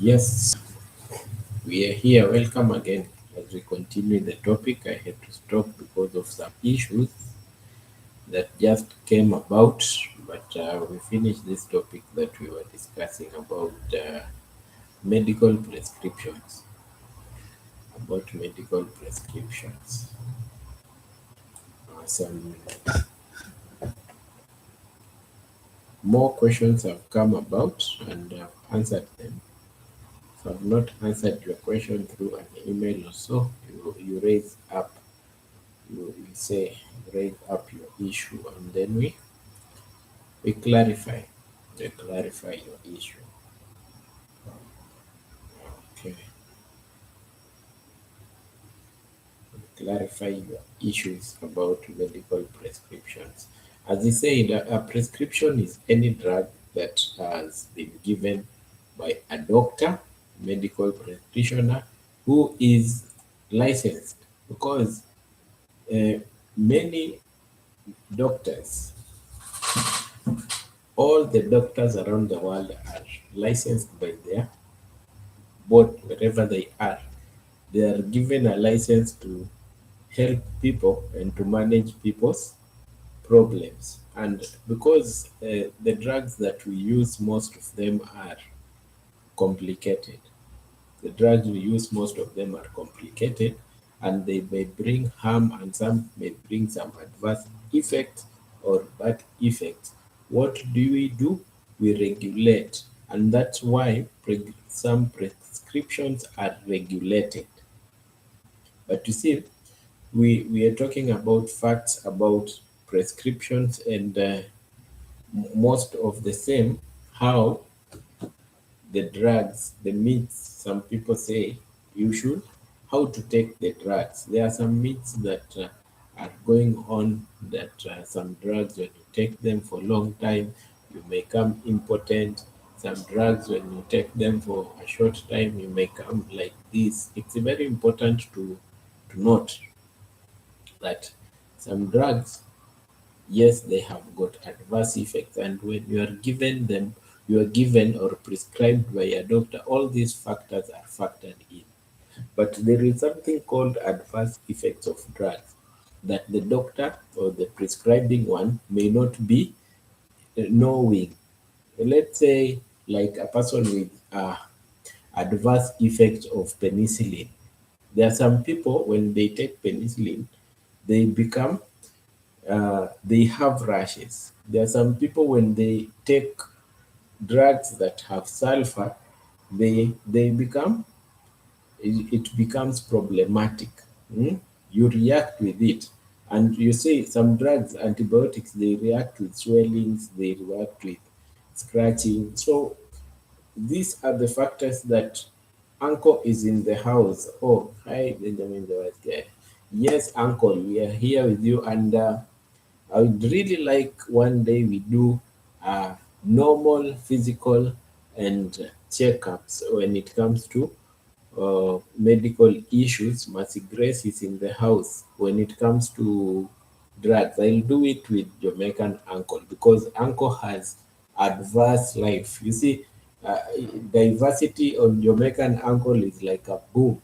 Yes, we are here. Welcome again. As we continue the topic, I had to stop because of some issues that just came about, but we finished this topic that we were discussing about medical prescriptions. About medical prescriptions. Some more questions have come about and I've answered them. So I've not answered your question through an email or so. You raise up you say raise up your issue and then we clarify your issue. Okay, we clarify your issues about medical prescriptions. As I said, a prescription is any drug that has been given by a doctor, medical practitioner who is licensed, because uh, many doctors, all the doctors around the world are licensed by their board wherever they are. They are given a license to help people and to manage people's problems. And because the drugs that we use, most of them are complicated. The drugs we use, most of them are complicated, and they may bring harm and some may bring some adverse effects or bad effects. What do? We regulate, and that's why some prescriptions are regulated. But you see, we are talking about facts about prescriptions and most of the same, how the drugs, the myths, some people say you should, how to take the drugs. There are some myths that are going on that some drugs, when you take them for a long time, you may become impotent. Some drugs, when you take them for a short time, you may come like this. It's very important to note that some drugs, yes, they have got adverse effects, and when you are given them, you are given or prescribed by a doctor, all these factors are factored in. But there is something called adverse effects of drugs that the doctor or the prescribing one may not be knowing. Let's say, like a person with adverse effects of penicillin. There are some people, when they take penicillin, they become they have rashes. There are some people, when they take drugs that have sulfur, they become, it becomes problematic. Mm? You react with it, and you see some drugs, antibiotics, they react with swellings, they react with scratching. So these are the factors that uncle is in the house. Oh, hi, Benjamin, the white guy. Yes, uncle, we are here with you, and I would really like one day we do normal physical and checkups when it comes to medical issues. Mercy Grace is in the house. When it comes to drugs, I'll do it with Jamaican uncle because uncle has adverse life. You see, uh, diversity on Jamaican uncle is like a boom.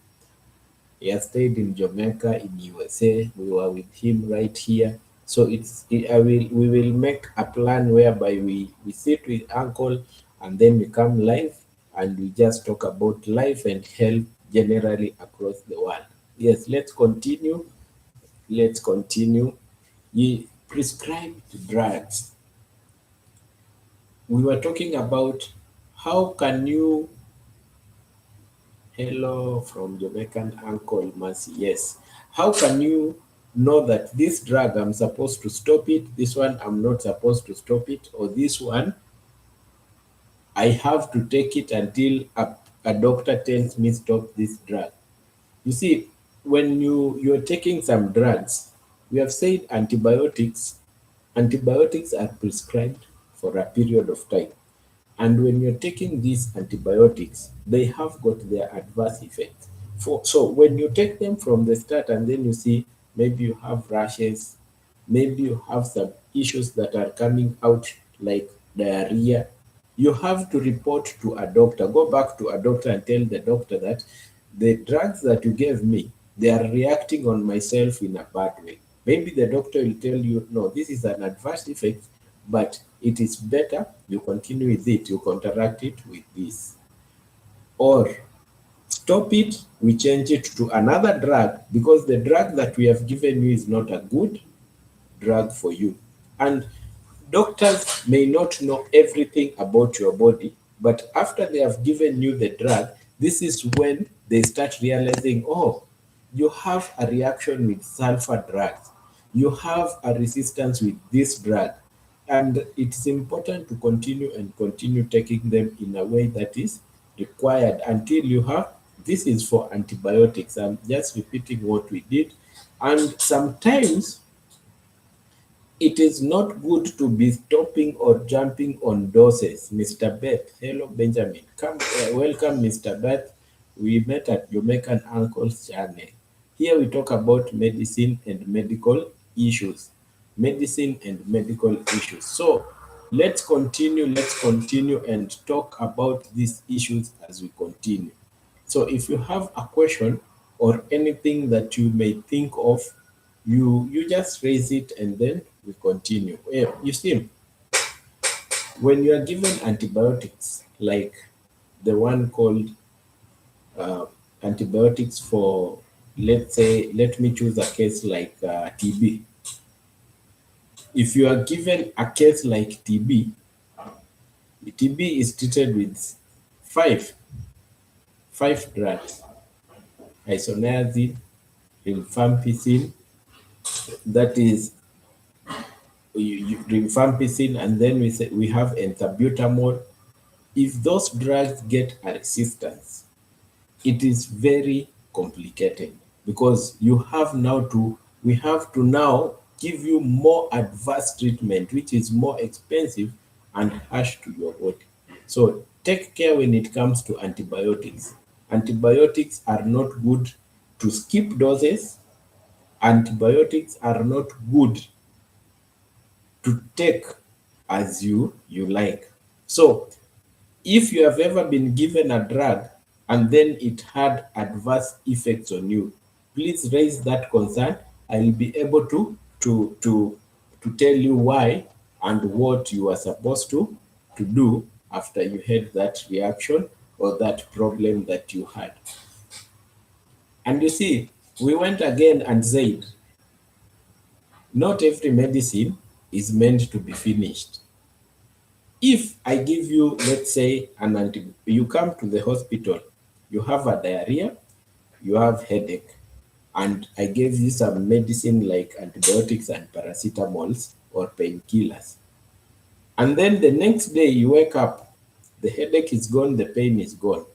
He has stayed in Jamaica, in USA. We were with him right here. So we will make a plan whereby we sit with uncle and then we come live and we just talk about life and health generally across the world. Yes, let's continue. Let's continue. Prescribed drugs. We were talking about how can you, hello from Jamaican Uncle Mercy. Yes. How can you know that this drug I'm supposed to stop it, this one I'm not supposed to stop it, or this one I have to take it until a doctor tells me stop this drug? You see, when you're taking some drugs, we have said antibiotics are prescribed for a period of time. And when you're taking these antibiotics, they have got their adverse effects. So when you take them from the start and then you see maybe you have rashes, maybe you have some issues that are coming out like diarrhea, you have to report to a doctor. Go back to a doctor and tell the doctor that the drugs that you gave me, they are reacting on myself in a bad way. Maybe the doctor will tell you, no, this is an adverse effect, but it is better you continue with it, you counteract it with this. Or stop it, we change it to another drug because the drug that we have given you is not a good drug for you. And doctors may not know everything about your body, but after they have given you the drug, this is when they start realizing, oh, you have a reaction with sulfur drugs, you have a resistance with this drug. And it's important to continue and continue taking them in a way that is required until you have. This is for antibiotics. I'm just repeating what we did. And sometimes it is not good to be stopping or jumping on doses. Mr. Beth, hello Benjamin. Come, welcome, Mr. Beth. We met at Jamaican Uncle's channel. Here we talk about medicine and medical issues. Medicine and medical issues. So let's continue and talk about these issues as we continue. So if you have a question or anything that you may think of, you just raise it and then we continue. Yeah, you see, when you are given antibiotics, like the one called uh, antibiotics for, let's say, let me choose a case like TB. If you are given a case like TB is treated with five drugs: isoniazid, rifampicin, that is rifampicin, and then we have ensabutamol. If those drugs get a resistance, it is very complicated because we have to now give you more advanced treatment, which is more expensive and harsh to your body. So take care when it comes to antibiotics. Antibiotics are not good to skip doses. Antibiotics are not good to take as you like. So if you have ever been given a drug and then it had adverse effects on you, please raise that concern. I will be able to tell you why and what you are supposed to do after you had that reaction or that problem that you had. And you see, we went again and said, not every medicine is meant to be finished. If I give you, let's say, you come to the hospital, you have a diarrhea, you have headache, and I gave you some medicine like antibiotics and paracetamols or painkillers. And then the next day you wake up, the headache is gone, the pain is gone.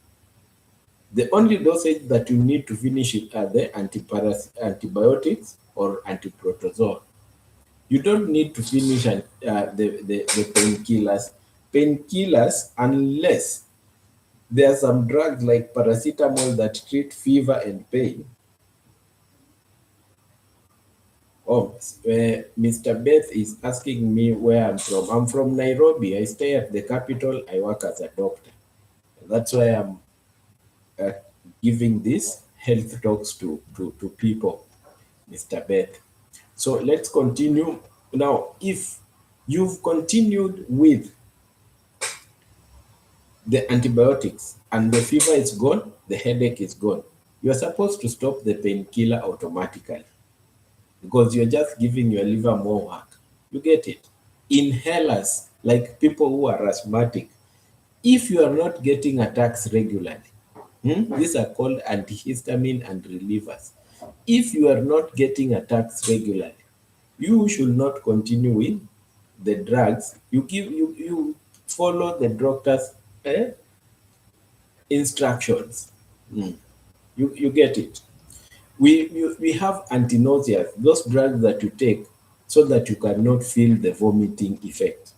The only dosage that you need to finish it are the antibiotics or antiprotozoal. You don't need to finish the painkillers. Painkillers, unless there are some drugs like paracetamol that treat fever and pain. Oh, Mr. Beth is asking me where I'm from. I'm from Nairobi. I stay at the capital. I work as a doctor. That's why I'm uh, giving these health talks to people, Mr. Beth. So let's continue. Now, if you've continued with the antibiotics and the fever is gone, the headache is gone, you're supposed to stop the painkiller automatically because you're just giving your liver more work. You get it? Inhalers, like people who are asthmatic, if you are not getting attacks regularly, these are called antihistamine and relievers. If you are not getting attacks regularly, you should not continue with the drugs. You follow the doctor's instructions. You get it. We have anti-nausea, those drugs that you take so that you cannot feel the vomiting effect.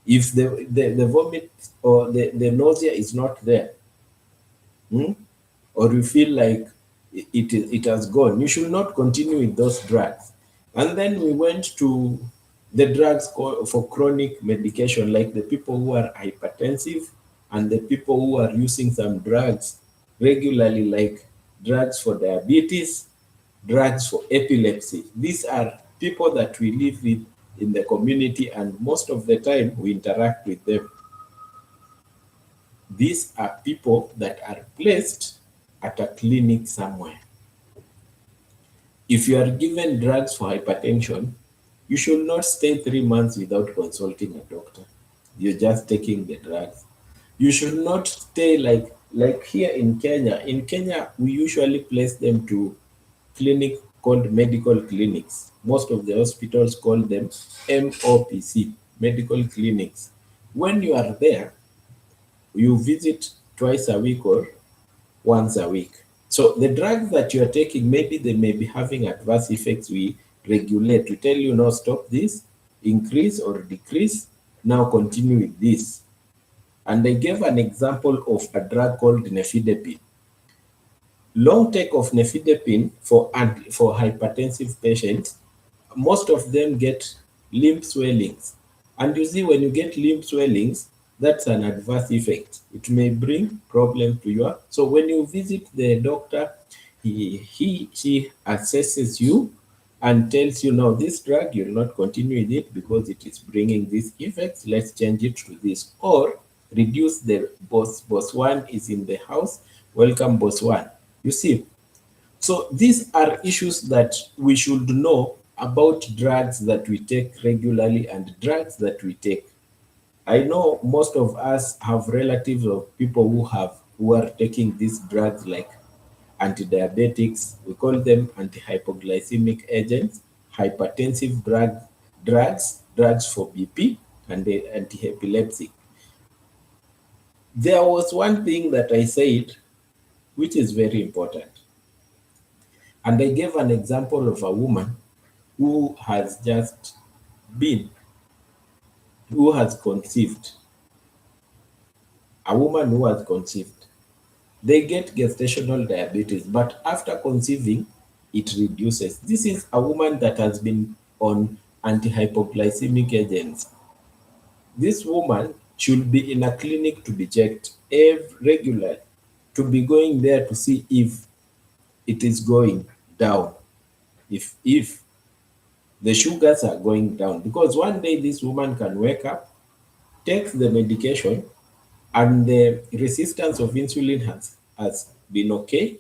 If the vomit or the nausea is not there, or you feel like it has gone, you should not continue with those drugs. And then we went to The drugs for chronic medication, like the people who are hypertensive and the people who are using some drugs regularly, like drugs for diabetes, drugs for epilepsy. These are people that we live with in the community, and most of the time we interact with them. These are people that are placed at a clinic somewhere. If you are given drugs for hypertension, you should not stay 3 months without consulting a doctor. You're just taking the drugs. You should not stay like here in Kenya. In Kenya, we usually place them to clinic called medical clinics. Most of the hospitals call them MOPC, medical clinics. When you are there, you visit twice a week or once a week. So the drugs that you're taking, maybe they may be having adverse effects. We regulate. We tell you, no, stop this, increase or decrease, now continue with this. And I gave an example of a drug called nifedipine. Long take of nifedipine for hypertensive patients, most of them get limb swellings. And you see, when you get limb swellings, that's an adverse effect. It may bring problem to you. So when you visit the doctor, she assesses you and tells you, no, this drug, you'll not continue with it because it is bringing these effects. Let's change it to this. Or reduce the boss one is in the house. Welcome, boss one. You see, so these are issues that we should know about drugs that we take regularly and drugs that we take. I know most of us have relatives of people who are taking these drugs like antidiabetics. We call them antihypoglycemic agents, hypertensive drugs for BP, and the anti-epileptic. There was one thing that I said which is very important. And I gave an example of a woman who has just been, who has conceived, a woman who has conceived. They get gestational diabetes, but after conceiving, it reduces. This is a woman that has been on antihypoglycemic agents. This woman should be in a clinic to be checked regularly, to be going there to see if it is going down, if the sugars are going down. Because one day this woman can wake up, take the medication, and the resistance of insulin has been okay,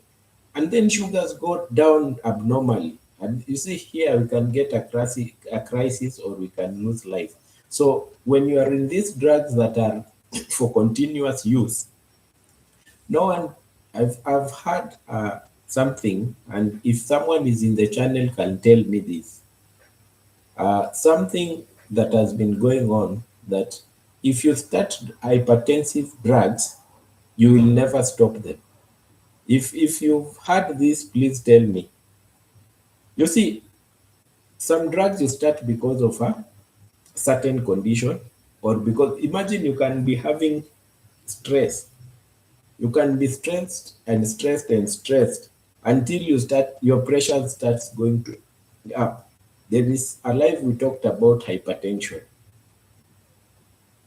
and then sugars go down abnormally. And you see, here we can get a crisis or we can lose life. So when you are in these drugs that are for continuous use, no one, I've had something, and if someone is in the channel can tell me this, something that has been going on, that if you start hypertensive drugs, you will never stop them. If you've had this, please tell me. You see, some drugs you start because of a certain condition, or because, imagine you can be having stress. You can be stressed and stressed and stressed until your pressure starts going up. There is a life we talked about hypertension.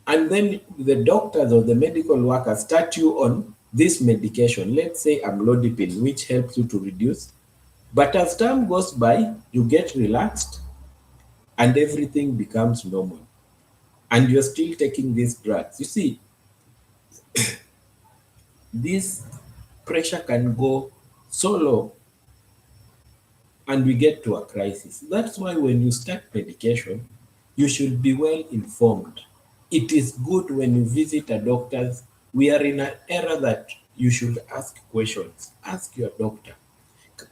And then the doctors or the medical workers start you on this medication, let's say amlodipine, which helps you to reduce. But as time goes by, you get relaxed and everything becomes normal. And you're still taking these drugs. You see, this pressure can go so low and we get to a crisis. That's why when you start medication, you should be well informed. It is good when you visit a doctor. We are in an era that you should ask questions. Ask your doctor,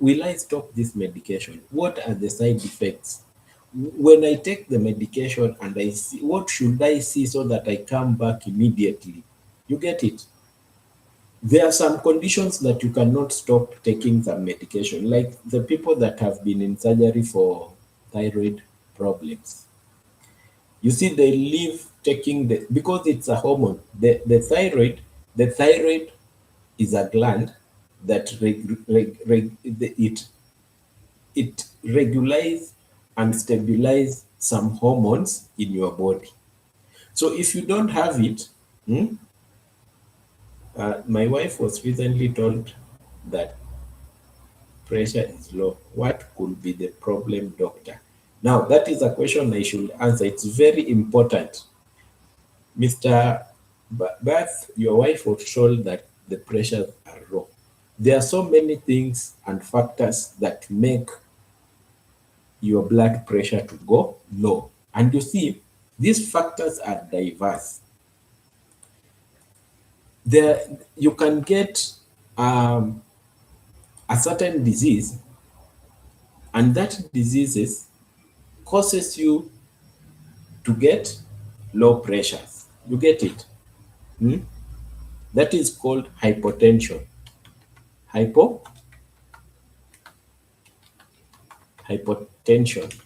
will I stop this medication? What are the side effects? When I take the medication and I see, what should I see so that I come back immediately? You get it? There are some conditions that you cannot stop taking some medication, like the people that have been in surgery for thyroid problems. You see, they live taking because it's a hormone. The thyroid is a gland that it regulates and stabilizes some hormones in your body. So if you don't have it, my wife was recently told that pressure is low. What could be the problem, doctor? Now, that is a question I should answer. It's very important. Mr. Bath, your wife was told that the pressures are low. There are so many things and factors that make your blood pressure to go low. And you see, these factors are diverse. There, you can get a certain disease, and that diseases causes you to get low pressures. You get it? That is called hypotension. Hypo, hypotension.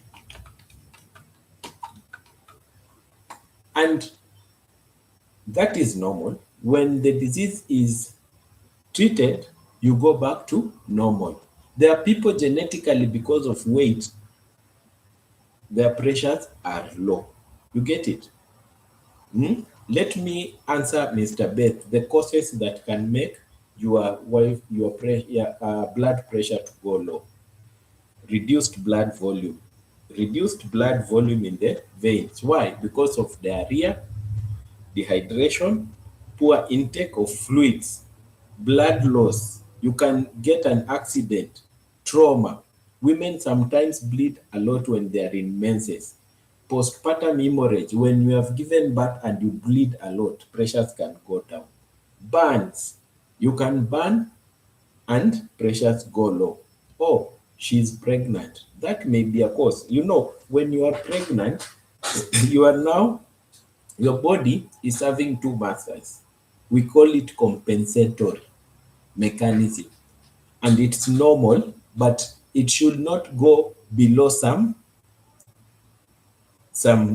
And that is normal. When the disease is treated, you go back to normal. There are people genetically, because of weight, their pressures are low. You get it? Let me answer Mr. Beth the causes that can make your wife, your blood pressure to go low. Reduced blood volume. Reduced blood volume in the veins. Why? Because of diarrhea, dehydration, poor intake of fluids, blood loss. You can get an accident, trauma. Women sometimes bleed a lot when they are in menses. Postpartum hemorrhage, when you have given birth and you bleed a lot, pressures can go down. Burns, you can burn and pressures go low. Oh, she's pregnant. That may be a cause. You know, when you are pregnant, you are now, your body is having two masters. We call it compensatory mechanism. And it's normal, but it should not go below some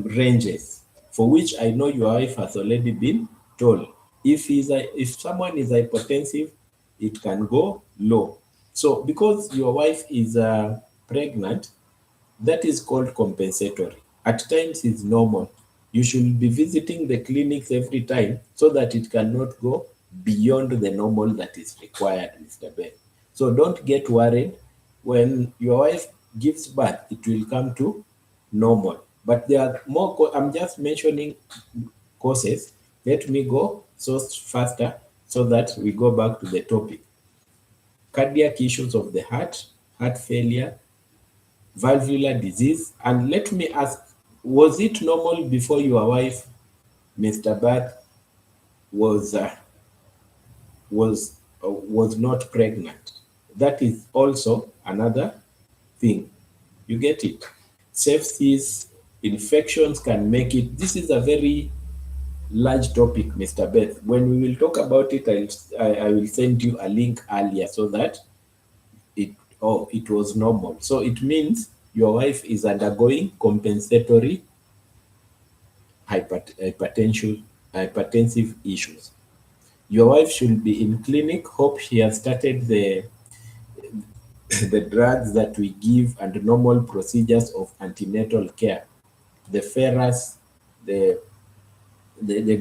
ranges, for which I know your wife has already been told. If someone is hypertensive, it can go low. So because your wife is pregnant, that is called compensatory. At times it's normal. You should be visiting the clinics every time so that it cannot go beyond the normal that is required, Mr. Ben. So don't get worried. When your wife gives birth, it will come to normal. But there are more, I'm just mentioning causes. Let me go so faster so that we go back to the topic. Cardiac issues of the heart failure, valvular disease. And let me ask, was it normal before your wife, Mr. Bath, was not pregnant? That is also another thing. You get it? Sepsis, infections can make it. This is a very large topic, Mr. Beth. When we will talk about it, I will send you a link earlier so that it was normal. So it means your wife is undergoing compensatory hypertensive issues. Your wife should be in clinic. Hope she has started the drugs that we give and normal procedures of antenatal care. The ferrous, the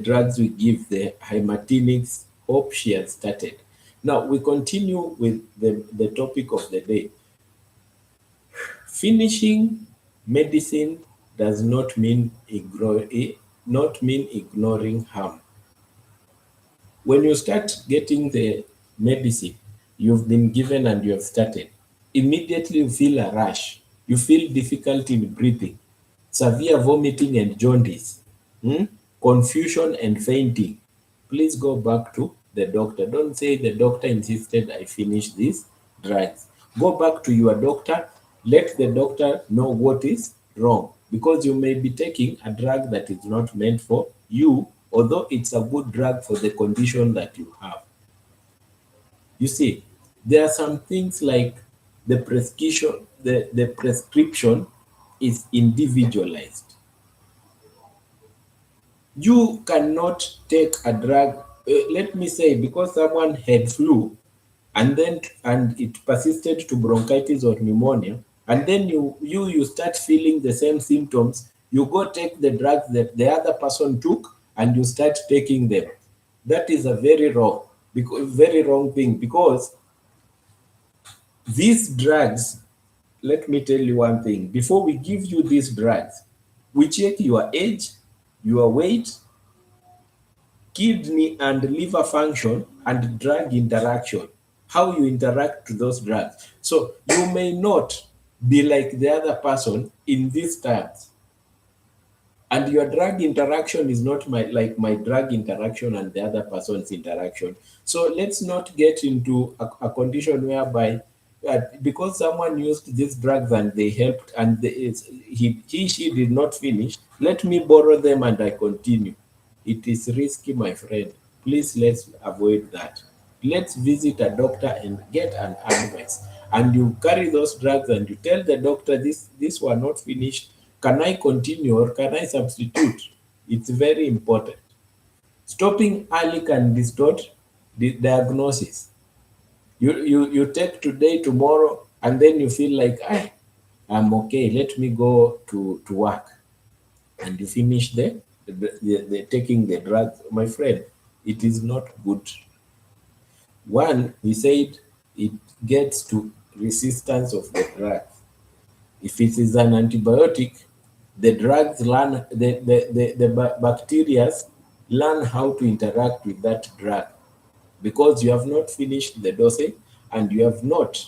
drugs we give, the hymatinics. Hope she has started. Now we continue with the topic of the day. Finishing medicine does not mean ignoring harm. When you start getting the medicine you've been given and you have started, immediately you feel a rush. You feel difficulty in breathing, severe vomiting and jaundice, confusion and fainting. Please go back to the doctor. Don't say the doctor insisted I finish these drugs. Go back to your doctor. Let the doctor know what is wrong, because you may be taking a drug that is not meant for you, although it's a good drug for the condition that you have. You see, there are some things like the prescription is individualized. You cannot take a drug, let me say, because someone had flu and it persisted to bronchitis or pneumonia, and then you start feeling the same symptoms, You go take the drugs that the other person took and you start taking them. That is a very wrong thing, because these drugs, let me tell you one thing. Before we give you these drugs, we check your age, your weight, kidney and liver function, and drug interaction, how you interact to those drugs. So you may not be like the other person in these terms, and your drug interaction is not like my drug interaction and the other person's interaction. So let's not get into a condition whereby because someone used these drugs and they helped and she did not finish, let me borrow them and I continue. It is risky, my friend. Please, let's avoid that. Let's visit a doctor and get an advice. And you carry those drugs and you tell the doctor, this were not finished. Can I continue or can I substitute? It's very important. Stopping early can distort the diagnosis. You take today, tomorrow, and then you feel like, I'm okay, let me go to work. And you finish the taking the drugs. My friend, it is not good. One, we said it gets to resistance of the drug. If it is an antibiotic, the drugs learn, the bacteria learn how to interact with that drug, because you have not finished the dosage and you have not.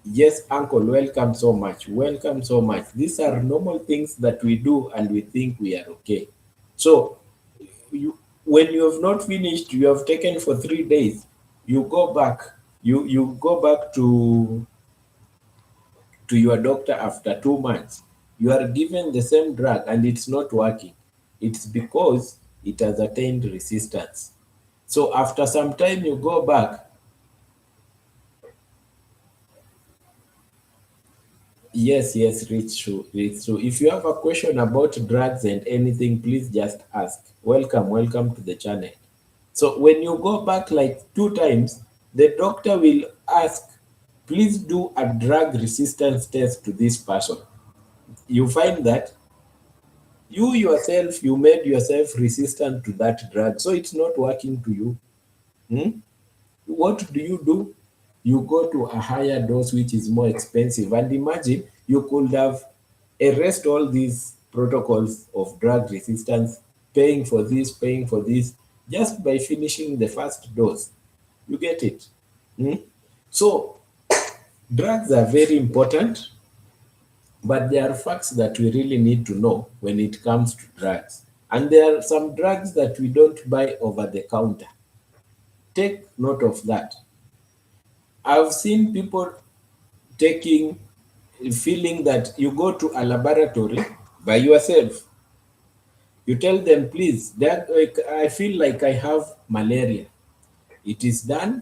Yes, uncle, welcome so much. Welcome so much. These are normal things that we do and we think we are okay. So when you have not finished, you have taken for 3 days, you go back, you go back to your doctor after 2 months. You are given the same drug and it's not working. It's because it has attained resistance. So after some time, you go back. Yes, it's true. It's true. If you have a question about drugs and anything, please just ask. Welcome to the channel. So when you go back like 2 times, the doctor will ask, please do a drug resistance test to this person. You find that you yourself, you made yourself resistant to that drug, so it's not working to you. What do? You go to a higher dose which is more expensive, and imagine you could have erased all these protocols of drug resistance, paying for this just by finishing the first dose. You get it? So drugs are very important, but there are facts that we really need to know when it comes to drugs. And there are some drugs that we don't buy over the counter. Take note of that. I've seen people taking, feeling that you go to a laboratory by yourself. You tell them, please, that I feel like I have malaria. It is done,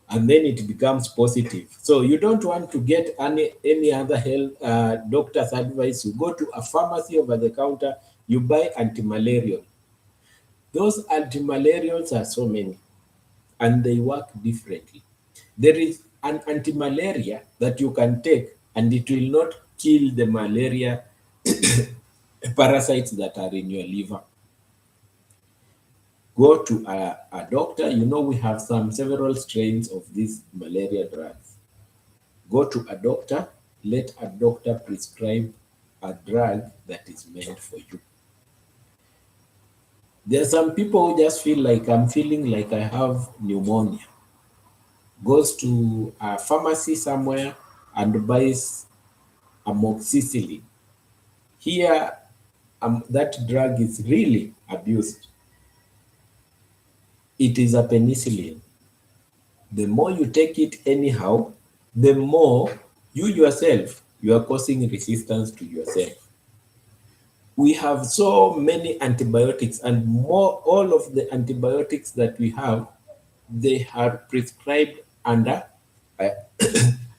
and then it becomes positive. So you don't want to get any other health doctor's advice. You go to a pharmacy over the counter, you buy anti-malarial. Those anti-malarials are so many, and they work differently. There is an anti-malaria that you can take, and it will not kill the malaria parasites that are in your liver. Go to a doctor. You know, we have several strains of these malaria drugs. Go to a doctor, let a doctor prescribe a drug that is meant for you. There are some people who just feel like, I'm feeling like I have pneumonia. Goes to a pharmacy somewhere and buys amoxicillin. Here, that drug is really abused. It is a penicillin. The more you take it anyhow, the more you are causing resistance to yourself. We have so many antibiotics, and all of the antibiotics that we have, they are prescribed under a,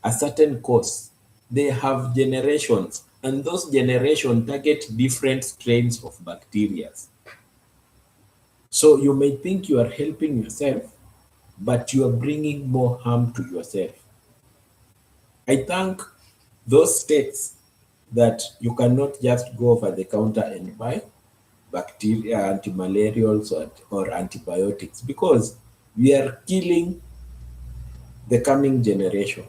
a certain course. They have generations, and those generations target different strains of bacteria. So you may think you are helping yourself, but you are bringing more harm to yourself. I thank those states that you cannot just go over the counter and buy bacteria, antimalarials, or antibiotics, because we are killing the coming generation.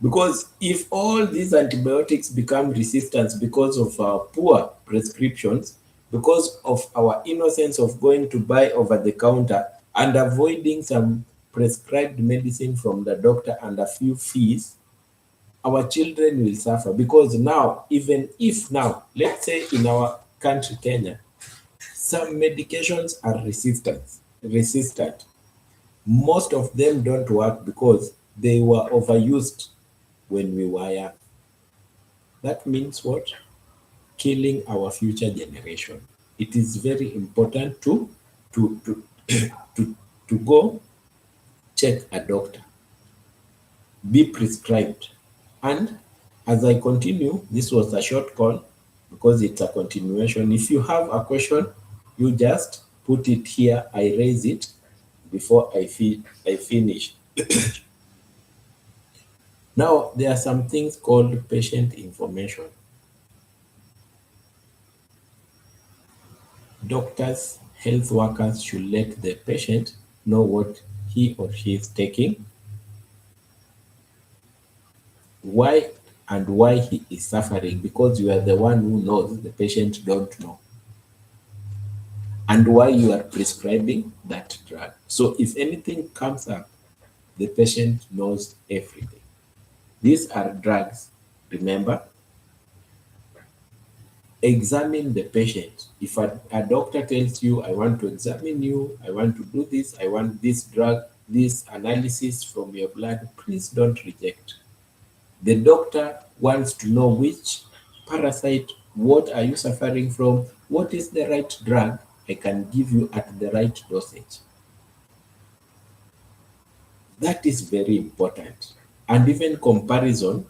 Because if all these antibiotics become resistant because of our poor prescriptions, because of our innocence of going to buy over the counter and avoiding some prescribed medicine from the doctor and a few fees, our children will suffer. Because now, even if now, let's say in our country, Kenya, some medications are resistant. Most of them don't work because they were overused when we were young. That means what? Killing our future generation. It is very important to to to go check a doctor, be prescribed. And as I continue, this was a short call because it's a continuation. If you have a question, you just put it here. I raise it before I finish. Now, there are some things called patient information. Doctors, health workers should let the patient know what he or she is taking, why and why he is suffering, because you are the one who knows, the patient don't know, and why you are prescribing that drug. So if anything comes up, the patient knows everything. These are drugs. Remember, examine the patient. If a doctor tells you, I want to examine you, I want to do this, I want this drug, this analysis from your blood, please don't reject. The doctor wants to know which parasite, what are you suffering from, what is the right drug I can give you at the right dosage. That is very important. And even comparison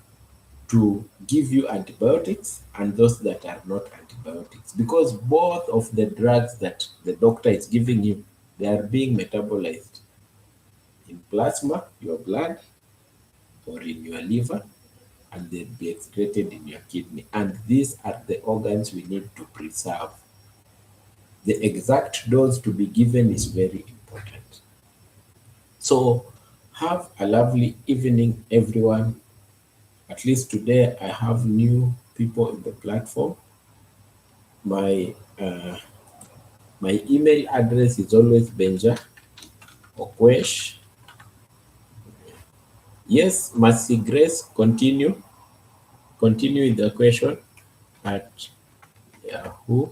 to give you antibiotics and those that are not antibiotics, because both of the drugs that the doctor is giving you, they are being metabolized in plasma, your blood, or in your liver, and they'll be excreted in your kidney. And these are the organs we need to preserve. The exact dose to be given is very important. So have a lovely evening, everyone. At least today I have new people in the platform. My my email address is always Benja Okwesh. Yes, Mercy Grace, continue. Continue with the question at Yahoo.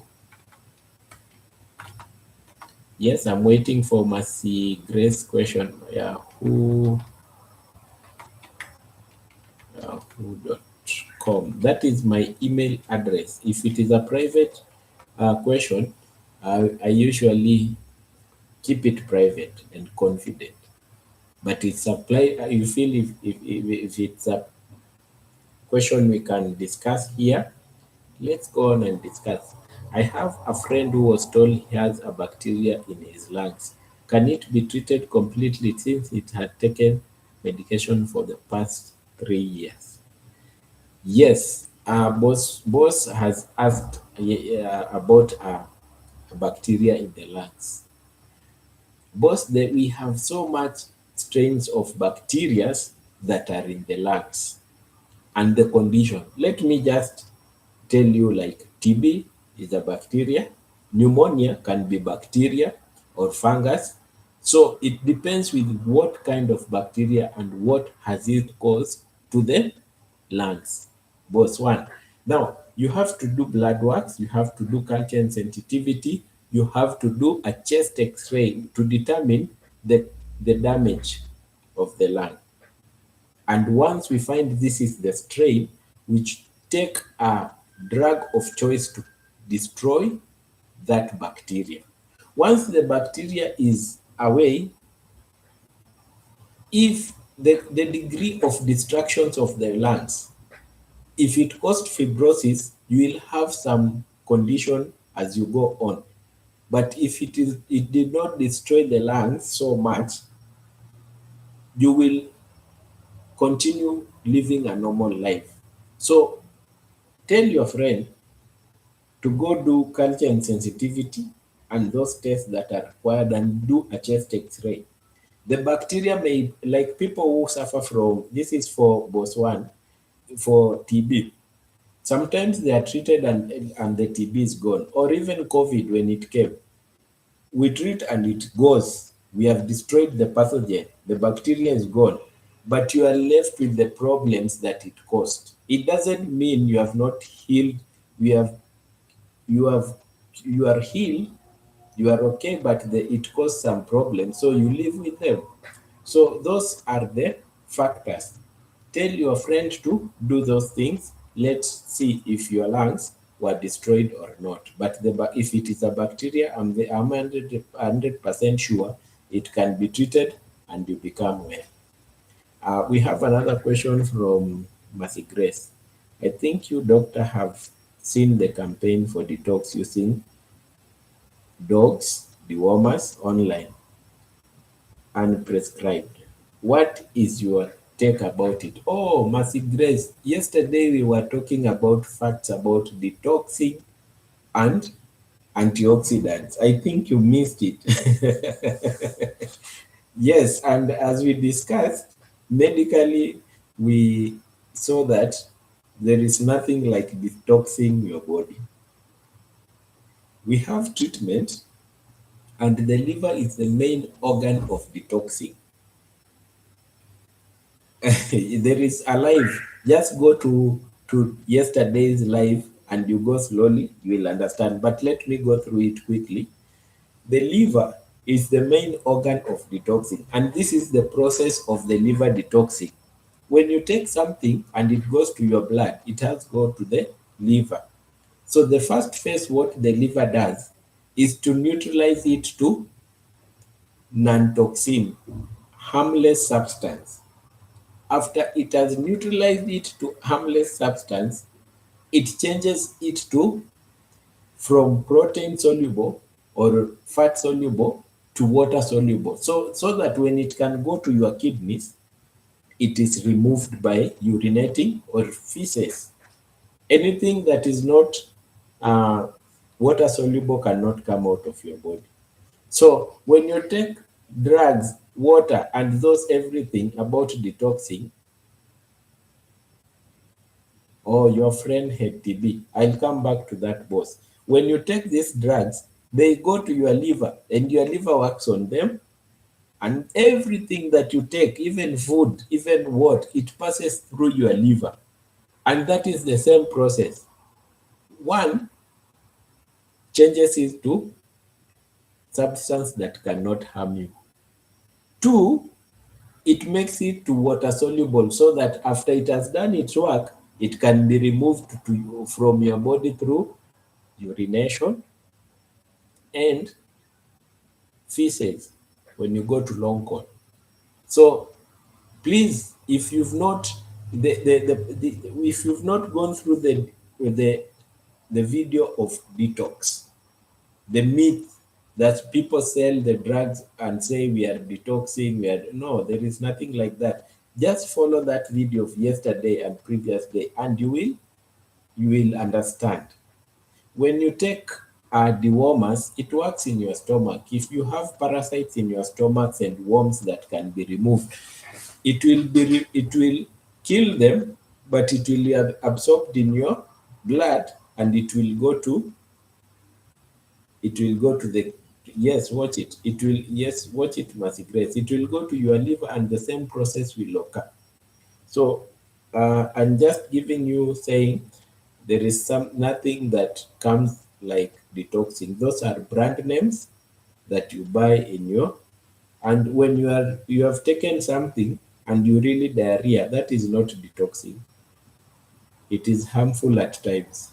Yes, I'm waiting for Mercy Grace question. Yahoo. Yahoo.com. That is my email address. If it is a private question, I usually keep it private and confident. But it's you feel if it's a question we can discuss here, let's go on and discuss. I have a friend who was told he has a bacteria in his lungs. Can it be treated completely since it had taken medication for the past 3 years? Yes, boss has asked about a bacteria in the lungs. Boss, we have so much strains of bacteria that are in the lungs and the condition. Let me just tell you, like TB is a bacteria, pneumonia can be bacteria or fungus. So it depends with what kind of bacteria and what has it caused to the lungs. Both one. Now, you have to do blood works, you have to do culture and sensitivity, you have to do a chest x-ray to determine the damage of the lung. And once we find this is the strain, we take a drug of choice to destroy that bacteria. Once the bacteria is away, if the degree of destructions of the lungs, if it caused fibrosis, you will have some condition as you go on. But if it did not destroy the lungs so much, you will continue living a normal life. So Tell your friend to go do culture and sensitivity and those tests that are required and do a chest x-ray. The bacteria may, like people who suffer from, this is for BOS1, for TB. Sometimes they are treated and the TB is gone. Or even COVID when it came. We treat and it goes. We have destroyed the pathogen. The bacteria is gone. But you are left with the problems that it caused. It doesn't mean you have not healed. You have you are healed, you are okay, but it caused some problems, so you live with them. So those are the factors. Tell your friend to do those things. Let's see if your lungs were destroyed or not. But if it is a bacteria, I'm 100% sure it can be treated and you become well. We have another question from Mercy Grace. I think you, doctor, have seen the campaign for detox using dogs, dewormers online, and prescribed. What is your take about it? Oh, Mercy Grace, yesterday we were talking about facts about detoxing and antioxidants. I think you missed it. Yes, and as we discussed, medically, we saw that there is nothing like detoxing your body. We have treatment, and the liver is the main organ of detoxing. There is a live. Just go to yesterday's live and you go slowly, you will understand. But let me go through it quickly. The liver is the main organ of detoxing, and this is the process of the liver detoxing. When you take something and it goes to your blood, it has to go to the liver. So the first phase, what the liver does is to neutralize it to non-toxin, harmless substance. After it has neutralized it to harmless substance, it changes it to from protein soluble or fat soluble to water soluble. So that when it can go to your kidneys, it is removed by urinating or feces. Anything that is not water soluble cannot come out of your body. So when you take drugs, water, and those everything about detoxing, or your friend had TB, I'll come back to that, boss. When you take these drugs, they go to your liver and your liver works on them. And everything that you take, even food, even what, it passes through your liver. And that is the same process. One changes it to substance that cannot harm you. Two, it makes it to water soluble so that after it has done its work, it can be removed from your body through urination and feces when you go to long court. So please, if you've not if you've not gone through the video of detox, the myth that people sell the drugs and say we are detoxing, no, there is nothing like that. Just follow that video of yesterday and previous day, and you will understand. When you take dewormers, it works in your stomach. If you have parasites in your stomach and worms that can be removed, it will kill them, but it will be absorbed in your blood, and it will go to the, yes, watch it. It will, yes, watch it, Mercy Grace. It will go to your liver, and the same process will occur. So I'm just giving you, saying there is nothing that comes like detoxing. Those are brand names that you buy in your, and when you have taken something and you really diarrhea, that is not detoxing. It is harmful at times.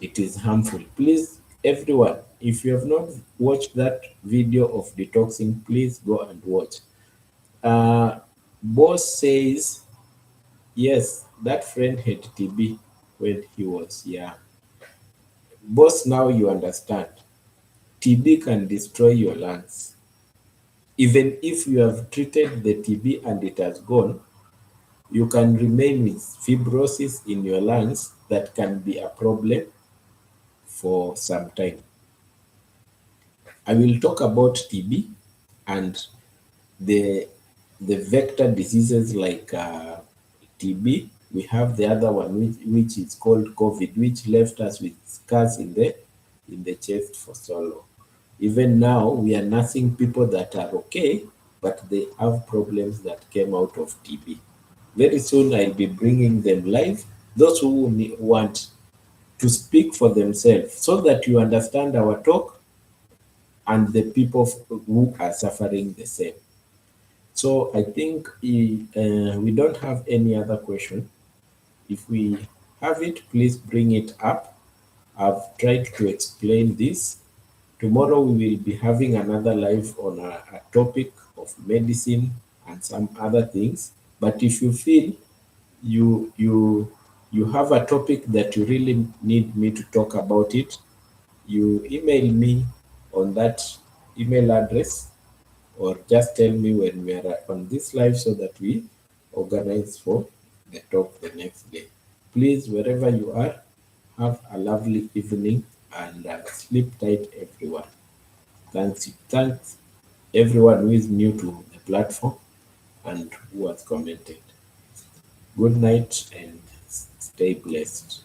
It is harmful. Please, everyone, if you have not watched that video of detoxing, please go and watch. Boss says, yes, that friend had TB when he was young. Boss, now you understand. TB can destroy your lungs. Even if you have treated the TB and it has gone, you can remain with fibrosis in your lungs that can be a problem for some time. I will talk about TB and the vector diseases like TB. We have the other one which is called COVID, which left us with scars in the chest for so long. Even now, we are nursing people that are okay, but they have problems that came out of TB. Very soon, I'll be bringing them live. Those who want to speak for themselves so that you understand our talk and the people who are suffering the same. So I think we don't have any other question. If we have it, please bring it up. I've tried to explain this. Tomorrow we will be having another live on a topic of medicine and some other things. But if you feel you have a topic that you really need me to talk about it, you email me on that email address or just tell me when we are on this live so that we organize for the talk the next day. Please, wherever you are, have a lovely evening and sleep tight, everyone. Thanks everyone who is new to the platform and who has commented. Good night and stay blessed.